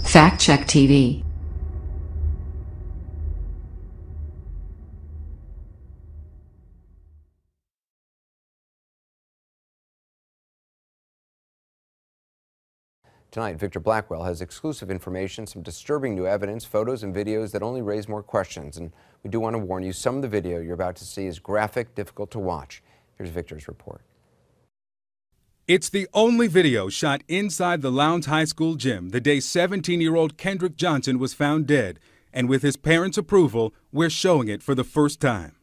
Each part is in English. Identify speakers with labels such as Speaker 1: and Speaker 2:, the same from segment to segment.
Speaker 1: Factcheck TV.
Speaker 2: Tonight, Victor Blackwell has exclusive information, some disturbing new evidence, photos and videos that only raise more questions. And we do want to warn you, some of the video you're about to see is graphic, difficult to watch. Here's Victor's report.
Speaker 3: It's the only video shot inside the Lowndes High School gym the day 17-year-old Kendrick Johnson was found dead. And with his parents' approval, we're showing it for the first time.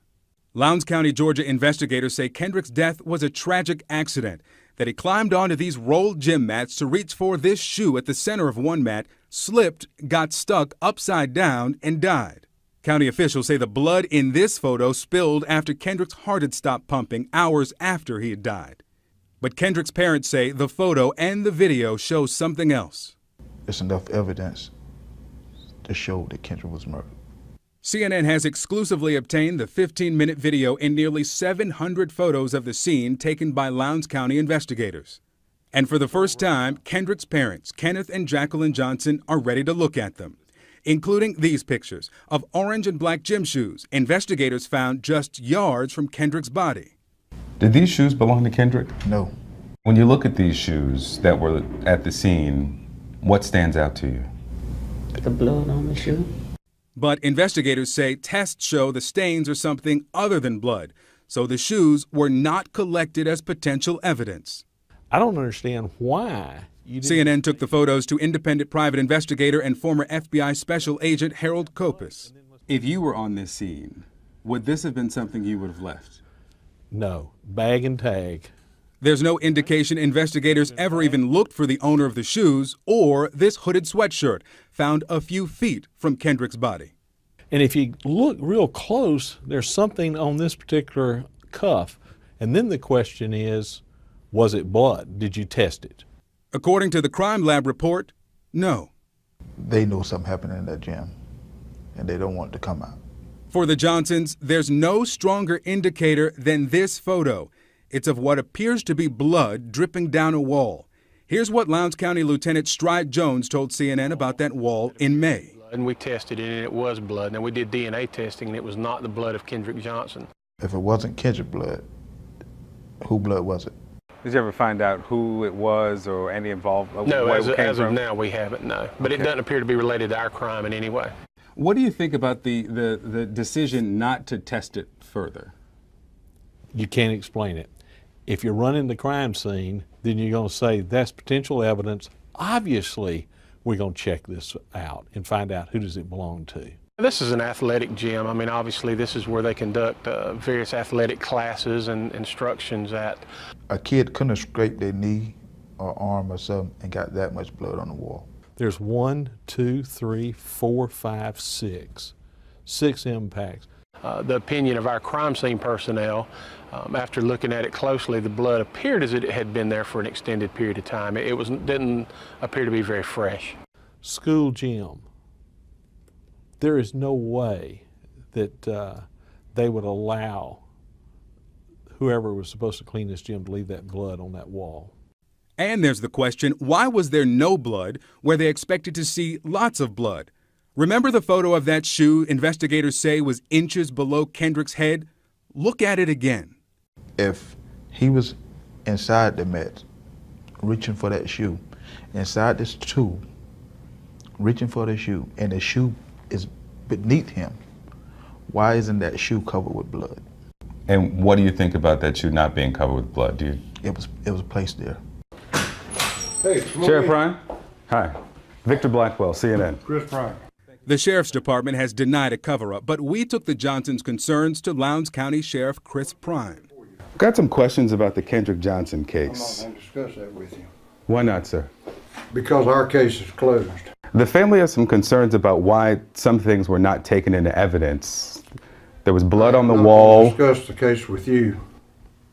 Speaker 3: Lowndes County, Georgia investigators say Kendrick's death was a tragic accident, that he climbed onto these rolled gym mats to reach for this shoe at the center of one mat, slipped, got stuck upside down, and died. County officials say the blood in this photo spilled after Kendrick's heart had stopped pumping hours after he had died. But Kendrick's parents say the photo and the video show something else.
Speaker 4: There's enough evidence to show that Kendrick was murdered.
Speaker 3: CNN has exclusively obtained the 15-minute video and nearly 700 photos of the scene taken by Lowndes County investigators. And for the first time, Kendrick's parents, Kenneth and Jacqueline Johnson, are ready to look at them, including these pictures of orange and black gym shoes investigators found just yards from Kendrick's body.
Speaker 5: Did these shoes belong to Kendrick?
Speaker 4: No.
Speaker 5: When you look at these shoes that were at the scene, what stands out to you?
Speaker 6: The blood on the shoe.
Speaker 3: But investigators say tests show the stains are something other than blood, so the shoes were not collected as potential evidence.
Speaker 7: I don't understand why you didn't.
Speaker 3: CNN took the photos to independent private investigator and former FBI Special Agent Harold Kopis. If you were on this scene, would this have been something you would have left?
Speaker 7: No. Bag and tag.
Speaker 3: There's no indication investigators ever even looked for the owner of the shoes or this hooded sweatshirt found a few feet from Kendrick's body.
Speaker 7: And if you look real close, there's something on this particular cuff. And then the question is, was it blood? Did you test it?
Speaker 3: According to the crime lab report, no.
Speaker 4: They know something happened in that gym, and they don't want it to come out.
Speaker 3: For the Johnsons, there's no stronger indicator than this photo. It's of what appears to be blood dripping down a wall. Here's what Lowndes County Lieutenant Stride Jones told CNN about that wall in May.
Speaker 8: And we tested it, and it was blood. Now, we did DNA testing, and it was not the blood of Kendrick Johnson.
Speaker 4: If it wasn't Kendrick blood, whose blood was it?
Speaker 9: Did you ever find out who it was or any involved?
Speaker 8: No, as of now, we haven't, no. But it doesn't appear to be related to our crime in any way.
Speaker 3: What do you think about the decision not to test it further?
Speaker 7: You can't explain it. If you're running the crime scene, then you're going to say that's potential evidence. Obviously, we're going to check this out and find out who does it belong to.
Speaker 8: This is an athletic gym. I mean, obviously, this is where they conduct various athletic classes and instructions at.
Speaker 4: A kid couldn't have scraped their knee or arm or something and got that much blood on the wall.
Speaker 7: There's 1, 2, 3, 4, 5, 6. 6 impacts.
Speaker 8: The opinion of our crime scene personnel, after looking at it closely, the blood appeared as it had been there for an extended period of time. It didn't appear to be very fresh.
Speaker 7: School gym. There is no way that they would allow whoever was supposed to clean this gym to leave that blood on that wall.
Speaker 3: And there's the question, why was there no blood where they expected to see lots of blood? Remember the photo of that shoe investigators say was inches below Kendrick's head? Look at it again.
Speaker 4: If he was inside the mat, reaching for that shoe, inside this tube, reaching for the shoe, and the shoe is beneath him, why isn't that shoe covered with blood?
Speaker 5: And what do you think about that shoe not being covered with blood? Do you?
Speaker 4: It was placed there.
Speaker 9: Hey, Sheriff Prime. Hi. Victor Blackwell, CNN.
Speaker 10: Chris Prime.
Speaker 3: The Sheriff's Department has denied a cover-up, but we took the Johnsons' concerns to Lowndes County Sheriff Chris Prime.
Speaker 9: Got some questions about the Kendrick Johnson case.
Speaker 10: I'm not going to discuss that with you.
Speaker 9: Why not, sir?
Speaker 10: Because our case is closed.
Speaker 9: The family has some concerns about why some things were not taken into evidence. There was blood on the wall.
Speaker 10: I'm not going to discuss the case with you.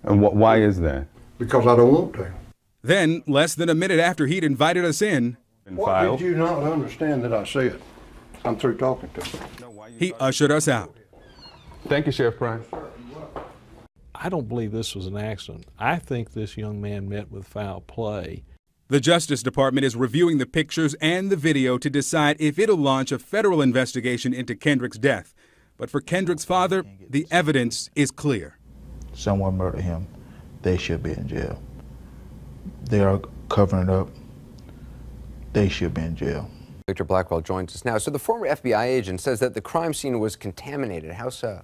Speaker 9: And why is that?
Speaker 10: Because I don't want to.
Speaker 3: Then, less than a minute after he'd invited us in,
Speaker 10: What did you not understand that I said? I'm through talking to you.
Speaker 3: He ushered us out.
Speaker 9: Thank you, Sheriff Prime.
Speaker 7: I don't believe this was an accident. I think this young man met with foul play.
Speaker 3: The Justice Department is reviewing the pictures and the video to decide if it'll launch a federal investigation into Kendrick's death. But for Kendrick's father, the evidence is clear.
Speaker 4: Someone murdered him. They should be in jail. They are covering it up. They should be in jail.
Speaker 2: Victor Blackwell joins us now. So the former FBI agent says that the crime scene was contaminated. How so?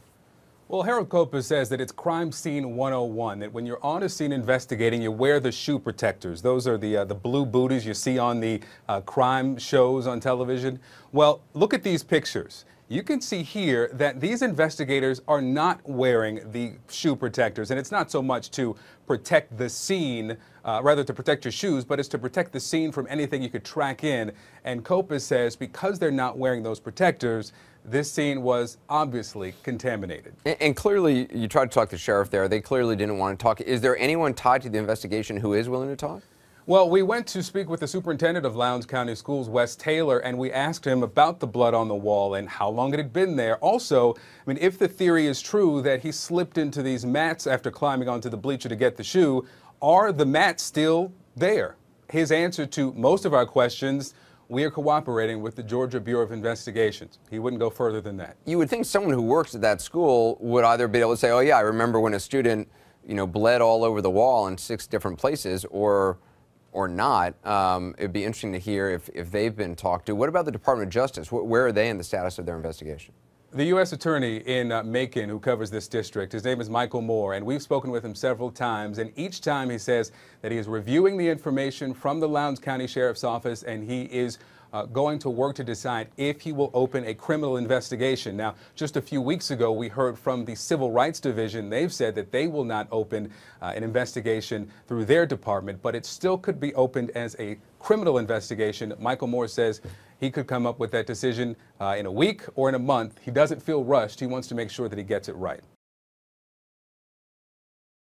Speaker 3: Well, Harold Copa says that it's crime scene 101, that when you're on a scene investigating, you wear the shoe protectors. Those are the blue booties you see on the crime shows on television. Well, look at these pictures. You can see here that these investigators are not wearing the shoe protectors, and it's not so much to protect the scene, rather to protect your shoes, but it's to protect the scene from anything you could track in. And Copa says because they're not wearing those protectors, this scene was obviously contaminated.
Speaker 2: And clearly, you tried to talk to the sheriff there. They clearly didn't want to talk. Is there anyone tied to the investigation who is willing to talk?
Speaker 3: Well, we went to speak with the superintendent of Lowndes County Schools, Wes Taylor, and we asked him about the blood on the wall and how long it had been there. Also, I mean, if the theory is true that he slipped into these mats after climbing onto the bleacher to get the shoe, are the mats still there? His answer to most of our questions: we are cooperating with the Georgia Bureau of Investigations. He wouldn't go further than that.
Speaker 2: You would think someone who works at that school would either be able to say, oh yeah, I remember when a student, bled all over the wall in 6 different places, or not. It'd be interesting to hear if they've been talked to. What about the Department of Justice? Where are they in the status of their investigation?
Speaker 3: The U.S. Attorney in Macon, who covers this district, his name is Michael Moore, and we've spoken with him several times, and each time he says that he is reviewing the information from the Lowndes County Sheriff's Office, and he is going to work to decide if he will open a criminal investigation. Now, just a few weeks ago, we heard from the Civil Rights Division. They've said that they will not open an investigation through their department, but it still could be opened as a criminal investigation. Michael Moore says he could come up with that decision in a week or in a month. He doesn't feel rushed. He wants to make sure that he gets it right.